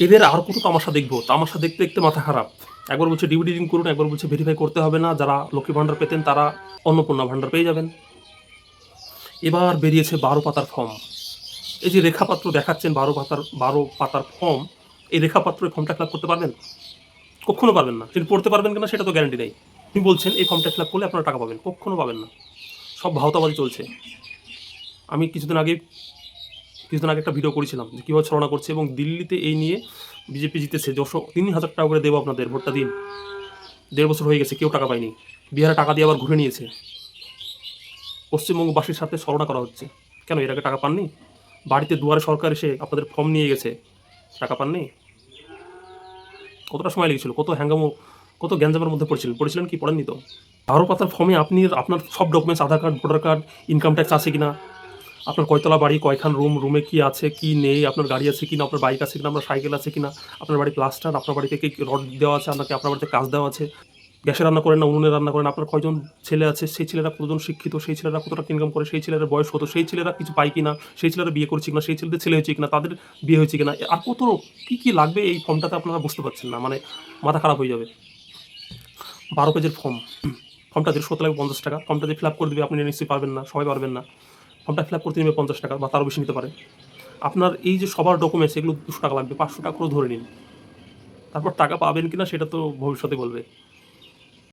এদের আর কত তামাশা দেখবো, তামাশা দেখতে দেখতে মাথা খারাপ। একবার বলছে ডিবিটি লিঙ্ক করুন, একবার বলছে ভেরিফাই করতে হবে না, যারা লক্ষ্মী ভাণ্ডার পেতেন তারা অন্নপূর্ণা ভাণ্ডার পেয়ে যাবেন। এবার বেরিয়েছে 12 পাতার ফর্ম। এই যে রেখাপাত্র দেখাচ্ছেন 12 পাতার ফর্ম, এই রেখাপাত্র এই ফর্মটা ফিল আপ করতে পারবেন? কখনো পারবেন না। তিনি পড়তে পারবেন কিনা সেটা তো গ্যারান্টি নেই। তিনি বলছেন এই ফর্মটা ফিল আপ করলে আপনারা টাকা পাবেন, কখনো পাবেন না। সব ভাওতাবাজি চলছে। আমি কিছুদিন আগে একটা ভিডিও করেছিলাম যে কীভাবে ছলনা করছে, এবং দিল্লিতে এই নিয়ে বিজেপি জিতেছে 3,000 টাকা করে দেবো আপনাদের, ভোটটা দিন। 1.5 বছর হয়ে গেছে, কেউ টাকা পায়নি। বিহারে টাকা দিয়ে আবার ঘুরে নিয়েছে। পশ্চিমবঙ্গবাসীর সাথে ছলনা করা হচ্ছে। কেন, এর আগে টাকা পাননি? বাড়িতে দুয়ারে সরকার এসে আপনাদের ফর্ম নিয়ে গেছে, টাকা পাননি? কতটা সময় লেগেছিল, কত হ্যাঙ্গামো, কত গ্যাঞ্জামের মধ্যে পড়েছিলেন কি পড়েননি তো? 12 পাতার ফর্মে আপনি আপনার সব documents, Aadhaar card, voter card, income tax আছে কিনা, আপনার কয়তলা বাড়ি, কয়খান রুম, রুমে কি আছে কি নেই, আপনার গাড়ি আছে কিনা, আপনার বাইক আছে কিনা, আপনার সাইকেল আছে কিনা, আপনার বাড়ি প্লাস্টার, আপনার বাড়িতে কি রড দেওয়া আছে, আপনার বাড়িতে কাজ দেওয়া আছে, গ্যাসে রান্না করেন না উনুনে রান্না করেন, আপনার কয়জন ছেলে আছে, সেই ছেলেরা কতজন শিক্ষিত, সেই ছেলেরা কত টাকা ইনকাম করে, সেই ছেলেরা বয়স কত, সেই ছেলেরা কিছু পায় কিনা, সেই ছেলেরা বিয়ে করছে কিনা, সেই ছেলেদের ছেলে হয়েছে কিনা, তাদের বিয়ে হয়েছে কিনা, আর কত কী কী লাগবে এই ফর্মটাতে আপনারা বুঝতে পারছেন না। মানে মাথা খারাপ হয়ে যাবে। 12 পেজের ফর্ম, ফর্মটা 150 লাগবে 50 টাকা। ফর্মটা যে ফিল আপ করে দেবে আপনি নিশ্চয়ই পারবেন না, সবাই পারবেন না। ফর্মটা ফিল আপ করতে নেবে 50 টাকা বা তারও বেশি নিতে পারে। আপনার এই যে সবার ডকুমেন্টস, এগুলো 200 টাকা লাগবে, 500 টাকা করে ধরে নিন। তারপর টাকা পাবেন কিনা সেটা তো ভবিষ্যতে বলবে।